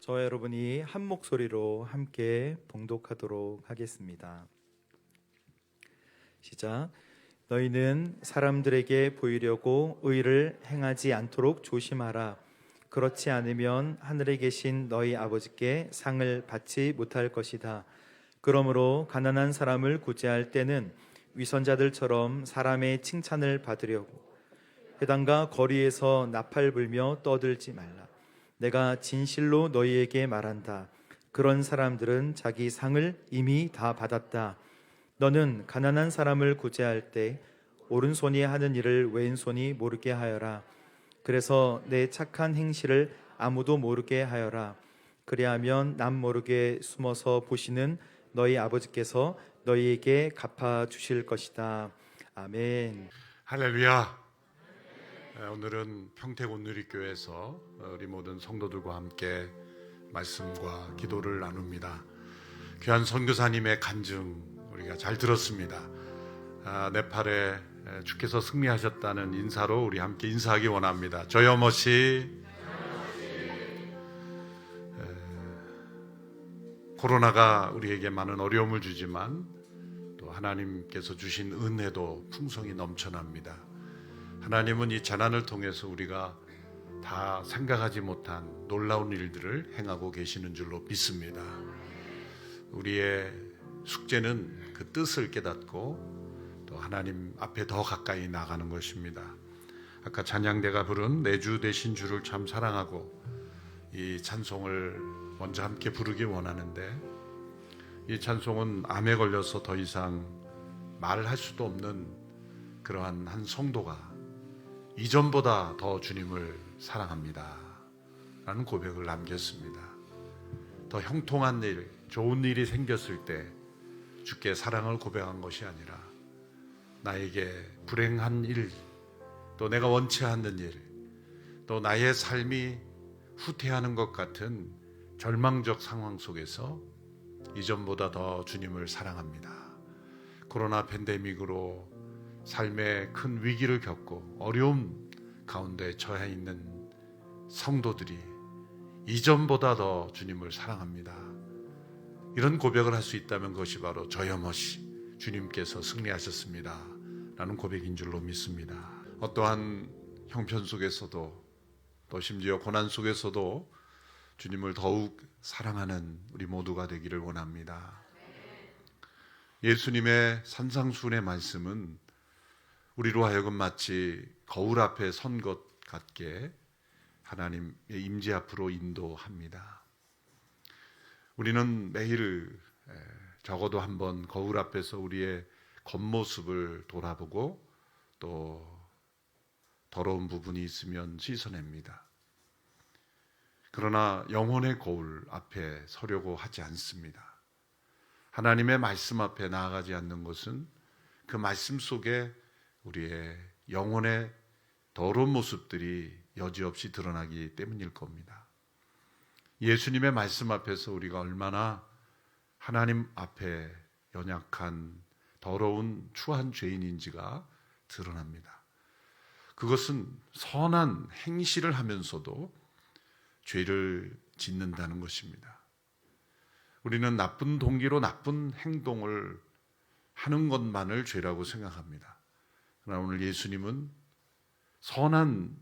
저와 여러분이 한 목소리로 함께 봉독하도록 하겠습니다. 시작. 너희는 사람들에게 보이려고 의를 행하지 않도록 조심하라. 그렇지 않으면 하늘에 계신 너희 아버지께 상을 받지 못할 것이다. 그러므로 가난한 사람을 구제할 때는 위선자들처럼 사람의 칭찬을 받으려고 회당과 거리에서 나팔 불며 떠들지 말라. 내가 진실로 너희에게 말한다. 그런 사람들은 자기 상을 이미 다 받았다. 너는 가난한 사람을 구제할 때 오른손이 하는 일을 왼손이 모르게 하여라. 그래서 내 착한 행실을 아무도 모르게 하여라. 그리하면 남 모르게 숨어서 보시는 너희 아버지께서 너희에게 갚아 주실 것이다. 아멘. 할렐루야. 오늘은 평택 온누리교회에서 우리 모든 성도들과 함께 말씀과 기도를 나눕니다. 귀한 선교사님의 간증 우리가 잘 들었습니다. 네팔에 주께서 승리하셨다는 인사로 우리 함께 인사하기 원합니다. 저여머시. 코로나가 우리에게 많은 어려움을 주지만 또 하나님께서 주신 은혜도 풍성히 넘쳐납니다. 하나님은 이 재난을 통해서 우리가 다 생각하지 못한 놀라운 일들을 행하고 계시는 줄로 믿습니다. 우리의 숙제는 그 뜻을 깨닫고 또 하나님 앞에 더 가까이 나가는 것입니다. 아까 찬양대가 부른 내 주 되신 주를 참 사랑하고 이 찬송을 먼저 함께 부르기 원하는데, 이 찬송은 암에 걸려서 더 이상 말을 할 수도 없는 그러한 한 성도가 이전보다 더 주님을 사랑합니다 라는 고백을 남겼습니다. 더 형통한 일, 좋은 일이 생겼을 때 주께 사랑을 고백한 것이 아니라 나에게 불행한 일, 또 내가 원치 않는 일, 또 나의 삶이 후퇴하는 것 같은 절망적 상황 속에서 이전보다 더 주님을 사랑합니다. 코로나 팬데믹으로 삶의 큰 위기를 겪고 어려움 가운데 처해 있는 성도들이 이전보다 더 주님을 사랑합니다. 이런 고백을 할 수 있다면 그것이 바로 저여머시 주님께서 승리하셨습니다 라는 고백인 줄로 믿습니다. 어떠한 형편 속에서도 또 심지어 고난 속에서도 주님을 더욱 사랑하는 우리 모두가 되기를 원합니다. 예수님의 산상수훈의 말씀은 우리로 하여금 마치 거울 앞에 선 것 같게 하나님의 임재 앞으로 인도합니다. 우리는 매일 적어도 한번 거울 앞에서 우리의 겉모습을 돌아보고 또 더러운 부분이 있으면 씻어냅니다. 그러나 영혼의 거울 앞에 서려고 하지 않습니다. 하나님의 말씀 앞에 나아가지 않는 것은 그 말씀 속에 우리의 영혼의 더러운 모습들이 여지없이 드러나기 때문일 겁니다. 예수님의 말씀 앞에서 우리가 얼마나 하나님 앞에 연약한 더러운 추한 죄인인지가 드러납니다. 그것은 선한 행실을 하면서도 죄를 짓는다는 것입니다. 우리는 나쁜 동기로 나쁜 행동을 하는 것만을 죄라고 생각합니다. 그러나 오늘 예수님은 선한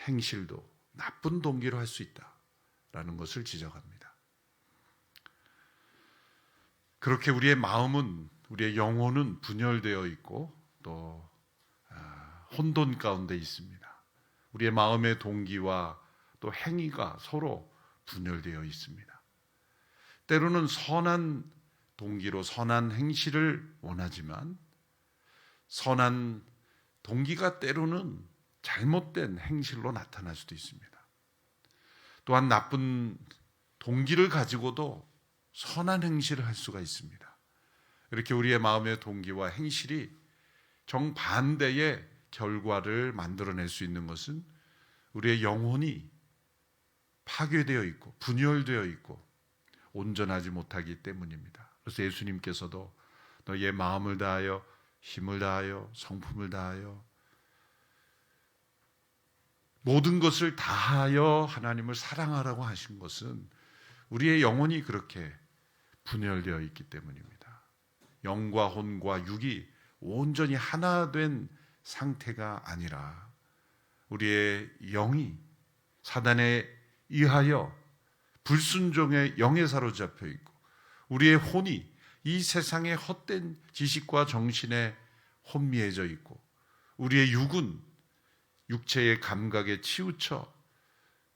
행실도 나쁜 동기로 할 수 있다라는 것을 지적합니다. 그렇게 우리의 마음은, 우리의 영혼은 분열되어 있고 또 혼돈 가운데 있습니다. 우리의 마음의 동기와 또 행위가 서로 분열되어 있습니다. 때로는 선한 동기로 선한 행실을 원하지만 선한 동기가 때로는 잘못된 행실로 나타날 수도 있습니다. 또한 나쁜 동기를 가지고도 선한 행실을 할 수가 있습니다. 이렇게 우리의 마음의 동기와 행실이 정반대의 결과를 만들어낼 수 있는 것은 우리의 영혼이 파괴되어 있고 분열되어 있고 온전하지 못하기 때문입니다. 그래서 예수님께서도 너희의 마음을 다하여 힘을 다하여 성품을 다하여 모든 것을 다하여 하나님을 사랑하라고 하신 것은 우리의 영혼이 그렇게 분열되어 있기 때문입니다. 영과 혼과 육이 온전히 하나 된 상태가 아니라 우리의 영이 사단에 의하여 불순종의 영에 사로잡혀 있고, 우리의 혼이 이 세상의 헛된 지식과 정신에 혼미해져 있고, 우리의 육은 육체의 감각에 치우쳐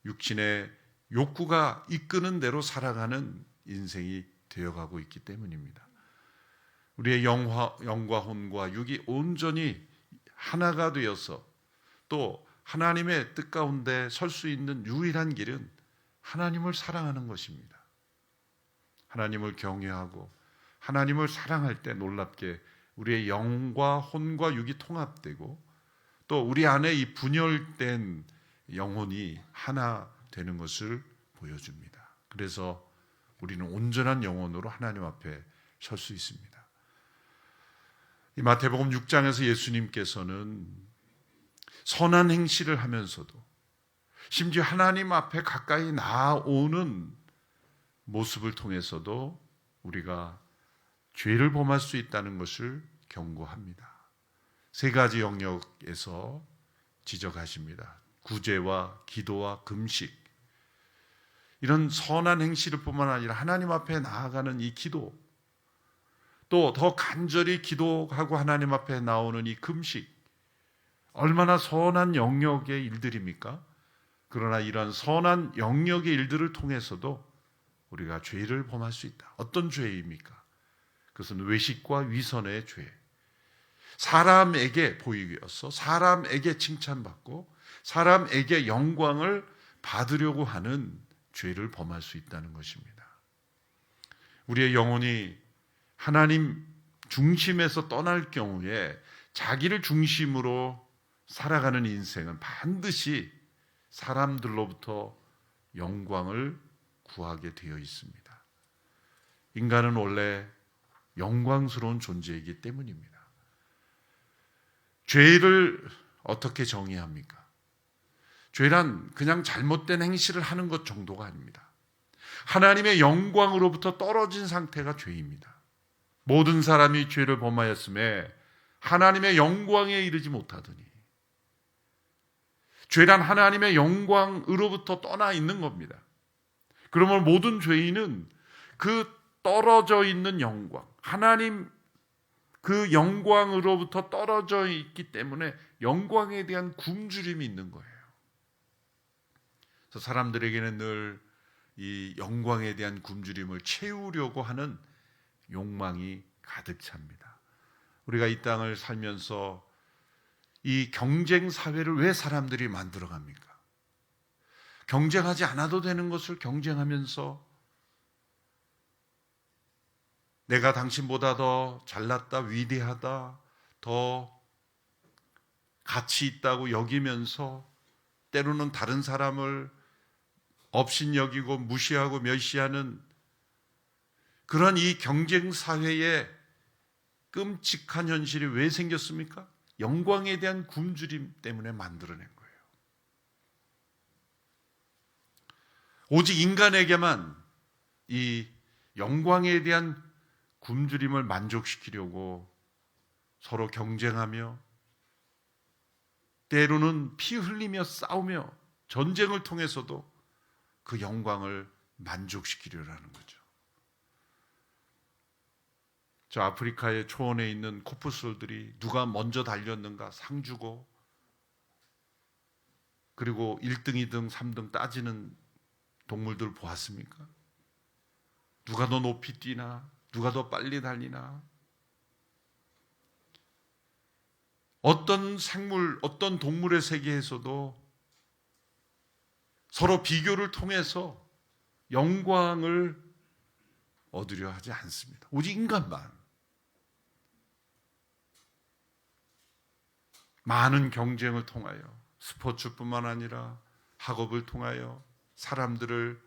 육신의 욕구가 이끄는 대로 살아가는 인생이 되어가고 있기 때문입니다. 우리의 영과 혼과 육이 온전히 하나가 되어서 또 하나님의 뜻 가운데 설 수 있는 유일한 길은 하나님을 사랑하는 것입니다. 하나님을 경외하고 하나님을 사랑할 때 놀랍게 우리의 영과 혼과 육이 통합되고, 또 우리 안에 이 분열된 영혼이 하나 되는 것을 보여줍니다. 그래서 우리는 온전한 영혼으로 하나님 앞에 설 수 있습니다. 이 마태복음 6장에서 예수님께서는 선한 행실을 하면서도 심지어 하나님 앞에 가까이 나아오는 모습을 통해서도 우리가 죄를 범할 수 있다는 것을 경고합니다. 세 가지 영역에서 지적하십니다. 구제와 기도와 금식. 이런 선한 행실을 뿐만 아니라 하나님 앞에 나아가는 이 기도, 또 더 간절히 기도하고 하나님 앞에 나오는 이 금식, 얼마나 선한 영역의 일들입니까? 그러나 이런 선한 영역의 일들을 통해서도 우리가 죄를 범할 수 있다. 어떤 죄입니까? 그것은 외식과 위선의 죄. 사람에게 보이어서 사람에게 칭찬받고 사람에게 영광을 받으려고 하는 죄를 범할 수 있다는 것입니다. 우리의 영혼이 하나님 중심에서 떠날 경우에 자기를 중심으로 살아가는 인생은 반드시 사람들로부터 영광을 구하게 되어 있습니다. 인간은 원래 영광스러운 존재이기 때문입니다. 죄를 어떻게 정의합니까? 죄란 그냥 잘못된 행실을 하는 것 정도가 아닙니다. 하나님의 영광으로부터 떨어진 상태가 죄입니다. 모든 사람이 죄를 범하였음에 하나님의 영광에 이르지 못하더니, 죄란 하나님의 영광으로부터 떠나 있는 겁니다. 그러면 모든 죄인은 그 떨어져 있는 영광, 하나님 그 영광으로부터 떨어져 있기 때문에 영광에 대한 굶주림이 있는 거예요. 그래서 사람들에게는 늘 이 영광에 대한 굶주림을 채우려고 하는 욕망이 가득 찹니다. 우리가 이 땅을 살면서 이 경쟁 사회를 왜 사람들이 만들어갑니까? 경쟁하지 않아도 되는 것을 경쟁하면서 내가 당신보다 더 잘났다, 위대하다, 더 가치 있다고 여기면서 때로는 다른 사람을 업신여기고 무시하고 멸시하는 그런 이 경쟁 사회에 끔찍한 현실이 왜 생겼습니까? 영광에 대한 굶주림 때문에 만들어낸 거예요. 오직 인간에게만 이 영광에 대한 굶주림을 만족시키려고 서로 경쟁하며 때로는 피 흘리며 싸우며 전쟁을 통해서도 그 영광을 만족시키려는 거죠. 저 아프리카의 초원에 있는 코뿔소들이 누가 먼저 달렸는가 상 주고, 그리고 1등, 2등, 3등 따지는 동물들 보았습니까? 누가 더 높이 뛰나? 누가 더 빨리 달리나? 어떤 생물, 어떤 동물의 세계에서도 서로 비교를 통해서 영광을 얻으려 하지 않습니다. 오직 인간만. 많은 경쟁을 통하여, 스포츠뿐만 아니라 학업을 통하여 사람들을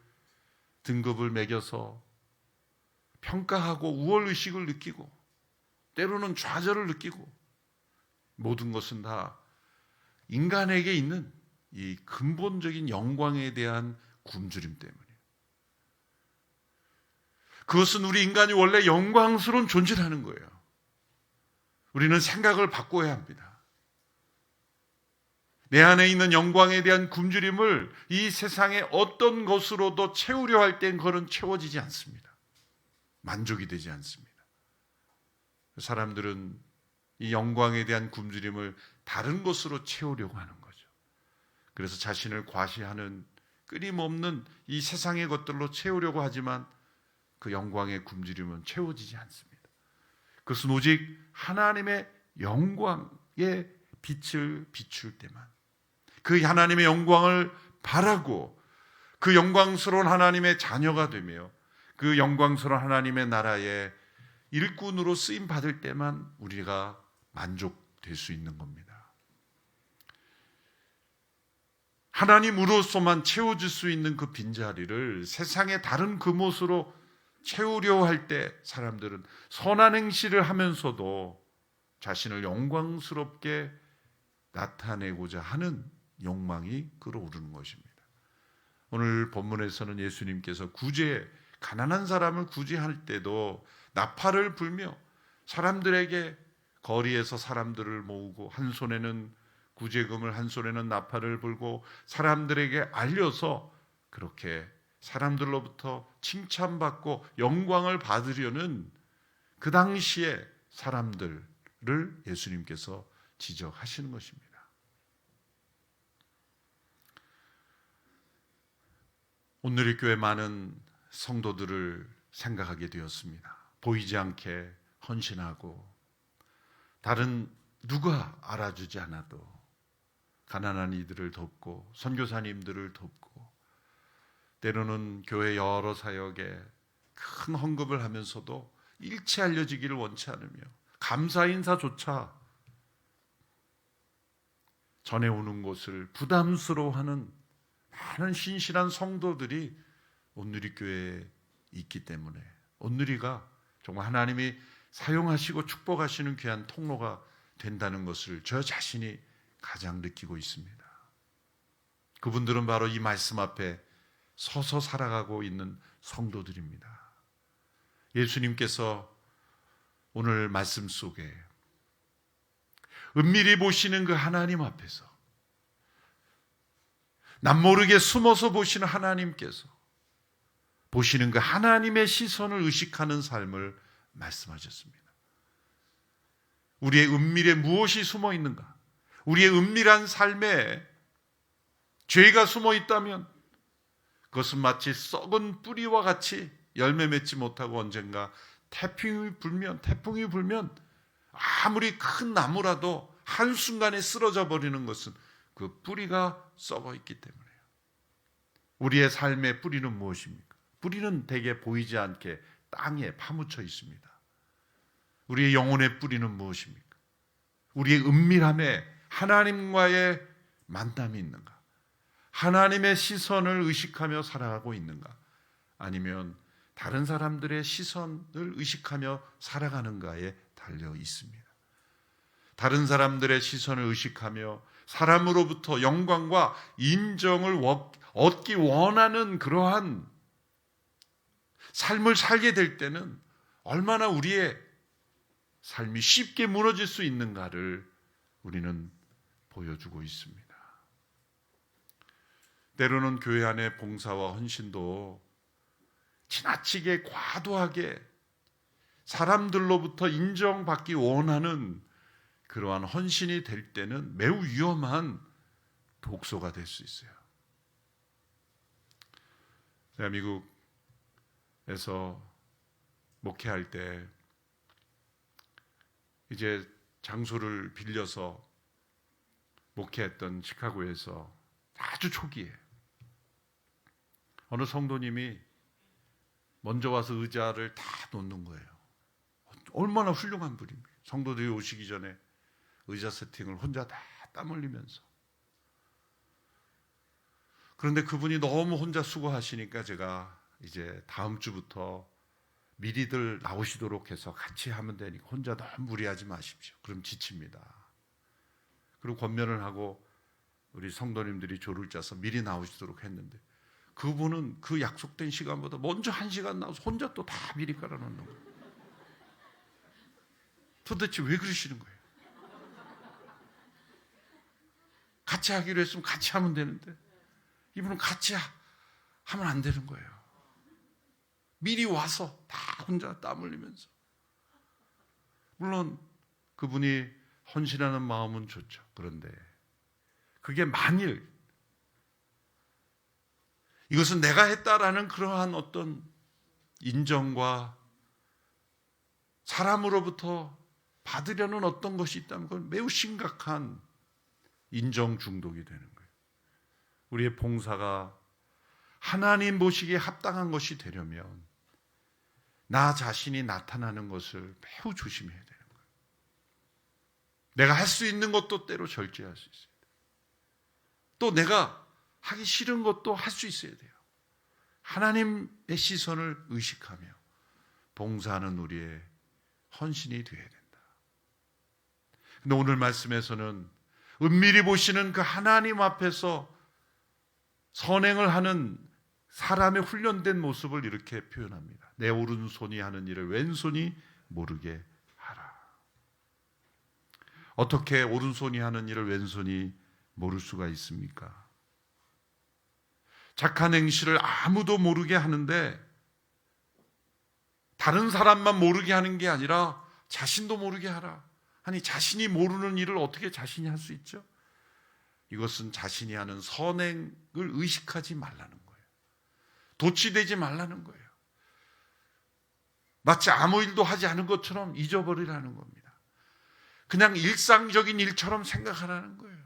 등급을 매겨서 평가하고 우월의식을 느끼고 때로는 좌절을 느끼고, 모든 것은 다 인간에게 있는 이 근본적인 영광에 대한 굶주림 때문이에요. 그것은 우리 인간이 원래 영광스러운 존재라는 거예요. 우리는 생각을 바꿔야 합니다. 내 안에 있는 영광에 대한 굶주림을 이 세상의 어떤 것으로도 채우려 할 땐 그건 채워지지 않습니다. 만족이 되지 않습니다. 사람들은 이 영광에 대한 굶주림을 다른 것으로 채우려고 하는 거죠. 그래서 자신을 과시하는 끊임없는 이 세상의 것들로 채우려고 하지만 그 영광의 굶주림은 채워지지 않습니다. 그것은 오직 하나님의 영광의 빛을 비출 때만, 그 하나님의 영광을 바라고 그 영광스러운 하나님의 자녀가 되며 그 영광스러운 하나님의 나라의 일꾼으로 쓰임 받을 때만 우리가 만족될 수 있는 겁니다. 하나님으로서만 채워질 수 있는 그 빈자리를 세상의 다른 그것으로 채우려 할 때 사람들은 선한 행실을 하면서도 자신을 영광스럽게 나타내고자 하는 욕망이 끌어오르는 것입니다. 오늘 본문에서는 예수님께서 가난한 사람을 구제할 때도 나팔을 불며 사람들에게 거리에서 사람들을 모으고 한 손에는 구제금을 한 손에는 나팔을 불고 사람들에게 알려서 그렇게 사람들로부터 칭찬받고 영광을 받으려는 그 당시의 사람들을 예수님께서 지적하시는 것입니다. 오늘의 교회 많은 성도들을 생각하게 되었습니다. 보이지 않게 헌신하고 다른 누가 알아주지 않아도 가난한 이들을 돕고 선교사님들을 돕고 때로는 교회 여러 사역에 큰 헌금을 하면서도 일체 알려지기를 원치 않으며 감사 인사조차 전해오는 것을 부담스러워하는 많은 신실한 성도들이 온누리교회에 있기 때문에 온누리가 정말 하나님이 사용하시고 축복하시는 귀한 통로가 된다는 것을 저 자신이 가장 느끼고 있습니다. 그분들은 바로 이 말씀 앞에 서서 살아가고 있는 성도들입니다. 예수님께서 오늘 말씀 속에 은밀히 보시는 그 하나님 앞에서 남모르게 숨어서 보시는 하나님께서 보시는 그 하나님의 시선을 의식하는 삶을 말씀하셨습니다. 우리의 은밀에 무엇이 숨어 있는가? 우리의 은밀한 삶에 죄가 숨어 있다면 그것은 마치 썩은 뿌리와 같이 열매 맺지 못하고 언젠가 태풍이 불면 아무리 큰 나무라도 한순간에 쓰러져 버리는 것은 그 뿌리가 썩어 있기 때문에요. 우리의 삶의 뿌리는 무엇입니까? 뿌리는 대개 보이지 않게 땅에 파묻혀 있습니다. 우리의 영혼의 뿌리는 무엇입니까? 우리의 은밀함에 하나님과의 만남이 있는가? 하나님의 시선을 의식하며 살아가고 있는가? 아니면 다른 사람들의 시선을 의식하며 살아가는가에 달려 있습니다. 다른 사람들의 시선을 의식하며 사람으로부터 영광과 인정을 얻기 원하는 그러한 삶을 살게 될 때는 얼마나 우리의 삶이 쉽게 무너질 수 있는가를 우리는 보여주고 있습니다. 때로는 교회 안의 봉사와 헌신도 지나치게 과도하게 사람들로부터 인정받기 원하는 그러한 헌신이 될 때는 매우 위험한 독소가 될 수 있어요. 대한민국에서 목회할 때 이제 장소를 빌려서 목회했던 시카고에서 아주 초기에 어느 성도님이 먼저 와서 의자를 다 놓는 거예요. 얼마나 훌륭한 분입니까? 성도들이 오시기 전에 의자 세팅을 혼자 다 땀 흘리면서. 그런데 그분이 너무 혼자 수고하시니까 제가 이제 다음 주부터 미리들 나오시도록 해서 같이 하면 되니까 혼자 너무 무리하지 마십시오. 그럼 지칩니다. 그리고 권면을 하고 우리 성도님들이 조를 짜서 미리 나오시도록 했는데 그분은 그 약속된 시간보다 먼저 1시간 나와서 혼자 또 다 미리 깔아놓는 거예요. 도대체 왜 그러시는 거예요? 같이 하기로 했으면 같이 하면 되는데 이분은 같이 하면 안 되는 거예요. 미리 와서 다 혼자 땀 흘리면서. 물론 그분이 헌신하는 마음은 좋죠. 그런데 그게 만일 이것은 내가 했다라는 그러한 어떤 인정과 사람으로부터 받으려는 어떤 것이 있다면 그건 매우 심각한 인정 중독이 되는 거예요. 우리의 봉사가 하나님 보시기에 합당한 것이 되려면 나 자신이 나타나는 것을 매우 조심해야 되는 거예요. 내가 할 수 있는 것도 때로 절제할 수 있어요. 또 내가 하기 싫은 것도 할 수 있어야 돼요. 하나님의 시선을 의식하며 봉사하는 우리의 헌신이 되어야 된다. 근데 오늘 말씀에서는 은밀히 보시는 그 하나님 앞에서 선행을 하는 사람의 훈련된 모습을 이렇게 표현합니다. 내 오른손이 하는 일을 왼손이 모르게 하라. 어떻게 오른손이 하는 일을 왼손이 모를 수가 있습니까? 착한 행실을 아무도 모르게 하는데 다른 사람만 모르게 하는 게 아니라 자신도 모르게 하라. 아니 자신이 모르는 일을 어떻게 자신이 할 수 있죠? 이것은 자신이 하는 선행을 의식하지 말라는 거예요. 도취되지 말라는 거예요. 마치 아무 일도 하지 않은 것처럼 잊어버리라는 겁니다. 그냥 일상적인 일처럼 생각하라는 거예요.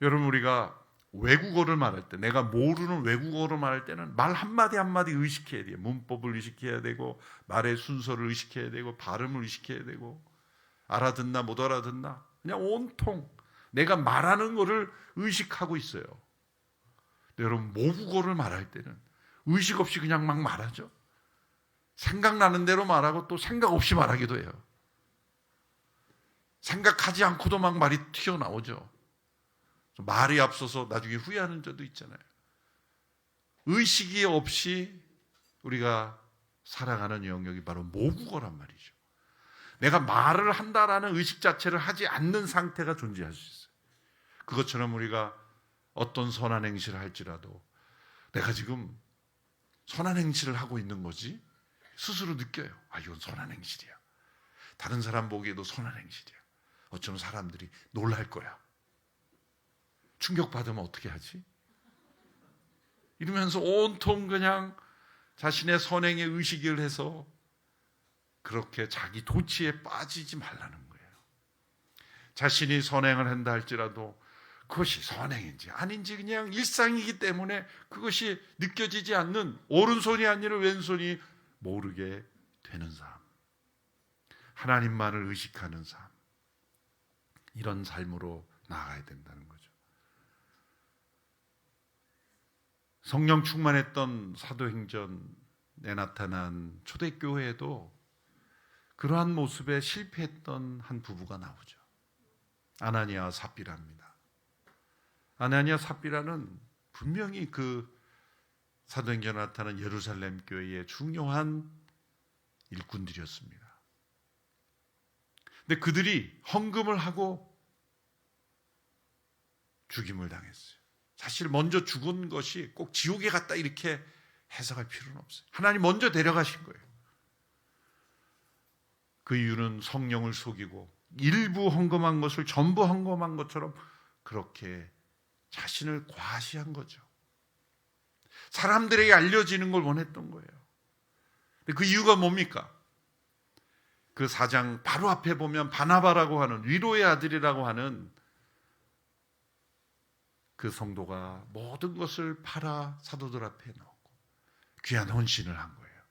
여러분 우리가 외국어를 말할 때 내가 모르는 외국어를 말할 때는 말 한마디 한마디 의식해야 돼요. 문법을 의식해야 되고 말의 순서를 의식해야 되고 발음을 의식해야 되고 알아듣나 못 알아듣나 그냥 온통 내가 말하는 거를 의식하고 있어요. 여러분 모국어를 말할 때는 의식 없이 그냥 막 말하죠. 생각나는 대로 말하고 또 생각 없이 말하기도 해요. 생각하지 않고도 막 말이 튀어나오죠. 말이 앞서서 나중에 후회하는 적도 있잖아요. 의식이 없이 우리가 살아가는 영역이 바로 모국어란 말이죠. 내가 말을 한다라는 의식 자체를 하지 않는 상태가 존재할 수 있어요. 그것처럼 우리가 어떤 선한 행실을 할지라도 내가 지금 선한 행실을 하고 있는 거지 스스로 느껴요. 아 이건 선한 행실이야. 다른 사람 보기에도 선한 행실이야. 어쩌면 사람들이 놀랄 거야. 충격받으면 어떻게 하지? 이러면서 온통 그냥 자신의 선행에 의식을 해서 그렇게 자기 도취에 빠지지 말라는 거예요. 자신이 선행을 한다 할지라도 그것이 선행인지 아닌지 그냥 일상이기 때문에 그것이 느껴지지 않는 오른손이 한 일을 왼손이 모르게 되는 삶. 하나님만을 의식하는 삶. 이런 삶으로 나아가야 된다는 거죠. 성령 충만했던 사도행전에 나타난 초대교회에도 그러한 모습에 실패했던 한 부부가 나오죠. 아나니아와 삽비라입니다. 아나니아 삽비라는 분명히 그 사도행전에 나타난 예루살렘 교회의 중요한 일꾼들이었습니다. 근데 그들이 헌금을 하고 죽임을 당했어요. 사실 먼저 죽은 것이 꼭 지옥에 갔다 이렇게 해석할 필요는 없어요. 하나님 먼저 데려가신 거예요. 그 이유는 성령을 속이고 일부 헌금한 것을 전부 헌금한 것처럼 그렇게 자신을 과시한 거죠. 사람들에게 알려지는 걸 원했던 거예요. 근데 그 이유가 뭡니까? 그 4장 바로 앞에 보면 바나바라고 하는 위로의 아들이라고 하는 그 성도가 모든 것을 팔아 사도들 앞에 넣고 귀한 헌신을 한 거예요.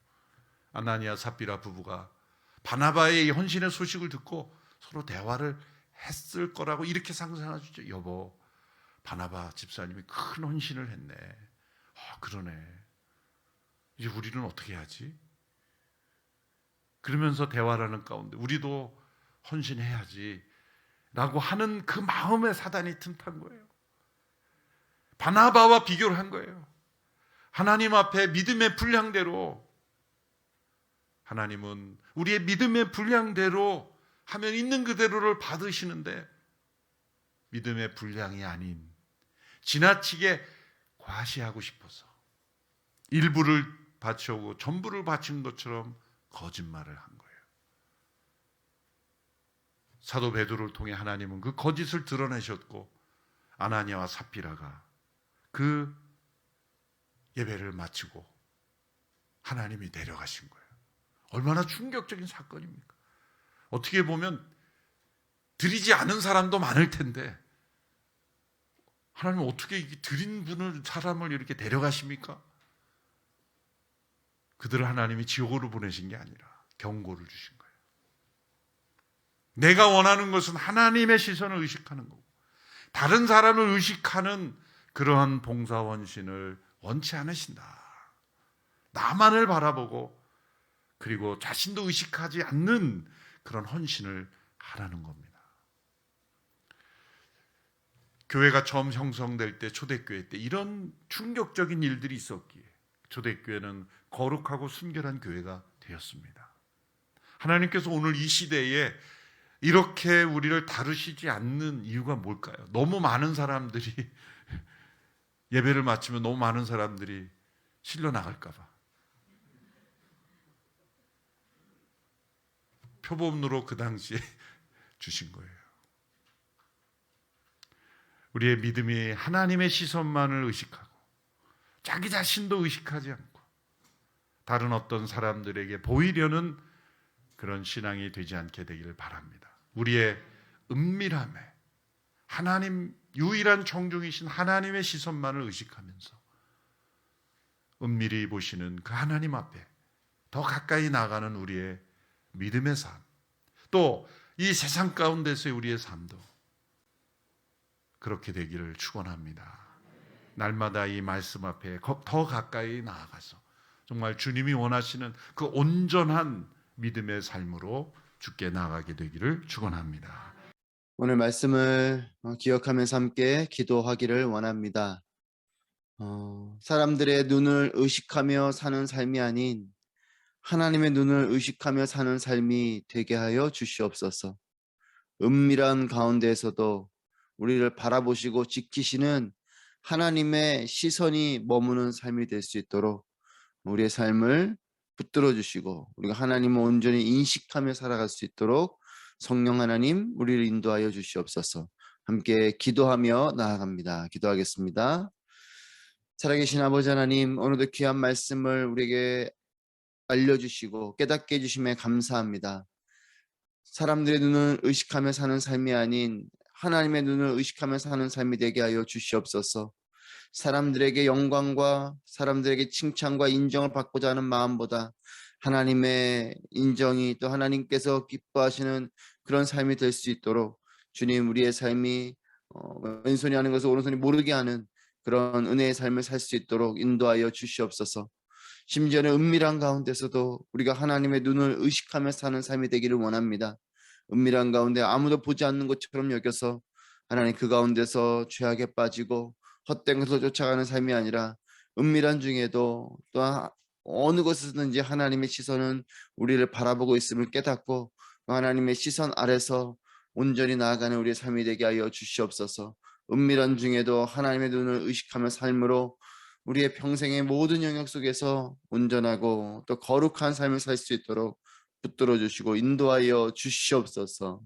아나니아 삽비라 부부가 바나바의 헌신의 소식을 듣고 서로 대화를 했을 거라고 이렇게 상상하죠. 여보, 바나바 집사님이 큰 헌신을 했네. 그러네. 이제 우리는 어떻게 하지? 그러면서 대화를 하는 가운데 우리도 헌신해야지 라고 하는 그 마음에 사단이 틈탄 거예요. 바나바와 비교를 한 거예요. 하나님 앞에 믿음의 분량대로, 하나님은 우리의 믿음의 분량대로 하면 있는 그대로를 받으시는데, 믿음의 분량이 아닌 지나치게 과시하고 싶어서 일부를 바쳐오고 전부를 바치는 것처럼 거짓말을 한 거예요. 사도 베드로를 통해 하나님은 그 거짓을 드러내셨고, 아나니아와 삽비라가 그 예배를 마치고 하나님이 내려가신 거예요. 얼마나 충격적인 사건입니까? 어떻게 보면 드리지 않은 사람도 많을 텐데 하나님은 어떻게 드린 분을, 사람을 이렇게 데려가십니까? 그들을 하나님이 지옥으로 보내신 게 아니라 경고를 주신 거예요. 내가 원하는 것은 하나님의 시선을 의식하는 거고, 다른 사람을 의식하는 그러한 봉사원신을 원치 않으신다. 나만을 바라보고 그리고 자신도 의식하지 않는 그런 헌신을 하라는 겁니다. 교회가 처음 형성될 때, 초대교회 때 이런 충격적인 일들이 있었기에 초대교회는 거룩하고 순결한 교회가 되었습니다. 하나님께서 오늘 이 시대에 이렇게 우리를 다루시지 않는 이유가 뭘까요? 너무 많은 사람들이 예배를 마치면 너무 많은 사람들이 실려 나갈까 봐. 표본으로 그 당시에 주신 거예요. 우리의 믿음이 하나님의 시선만을 의식하고 자기 자신도 의식하지 않고 다른 어떤 사람들에게 보이려는 그런 신앙이 되지 않게 되기를 바랍니다. 우리의 은밀함에 하나님, 유일한 청중이신 하나님의 시선만을 의식하면서 은밀히 보시는 그 하나님 앞에 더 가까이 나가는 우리의 믿음의 삶, 또 이 세상 가운데서의 우리의 삶도 그렇게 되기를 축원합니다. 날마다 이 말씀 앞에 더 가까이 나아가서 정말 주님이 원하시는 그 온전한 믿음의 삶으로 주께 나아가게 되기를 축원합니다. 오늘 말씀을 기억하면서 함께 기도하기를 원합니다. 사람들의 눈을 의식하며 사는 삶이 아닌 하나님의 눈을 의식하며 사는 삶이 되게 하여 주시옵소서. 은밀한 가운데에서도 우리를 바라보시고 지키시는 하나님의 시선이 머무는 삶이 될 수 있도록 우리의 삶을 붙들어 주시고 우리가 하나님을 온전히 인식하며 살아갈 수 있도록 성령 하나님 우리를 인도하여 주시옵소서. 함께 기도하며 나아갑니다. 기도하겠습니다. 살아계신 아버지 하나님, 오늘도 귀한 말씀을 우리에게 알려주시고 깨닫게 해주심에 감사합니다. 사람들의 눈을 의식하며 사는 삶이 아닌 하나님의 눈을 의식하며 사는 삶이 되게 하여 주시옵소서. 사람들에게 영광과 사람들에게 칭찬과 인정을 받고자 하는 마음보다 하나님의 인정이, 또 하나님께서 기뻐하시는 그런 삶이 될 수 있도록 주님, 우리의 삶이 왼손이 하는 것을 오른손이 모르게 하는 그런 은혜의 삶을 살 수 있도록 인도하여 주시옵소서. 심지어는 은밀한 가운데서도 우리가 하나님의 눈을 의식하며 사는 삶이 되기를 원합니다. 은밀한 가운데 아무도 보지 않는 것처럼 여겨서 하나님 그 가운데서 죄악에 빠지고 헛된 것을 쫓아가는 삶이 아니라 은밀한 중에도 또 어느 곳에서든지 하나님의 시선은 우리를 바라보고 있음을 깨닫고 하나님의 시선 아래서 온전히 나아가는 우리의 삶이 되게 하여 주시옵소서. 은밀한 중에도 하나님의 눈을 의식하며 삶으로 우리의 평생의 모든 영역 속에서 온전하고 또 거룩한 삶을 살 수 있도록 붙들어 주시고 인도하여 주시옵소서.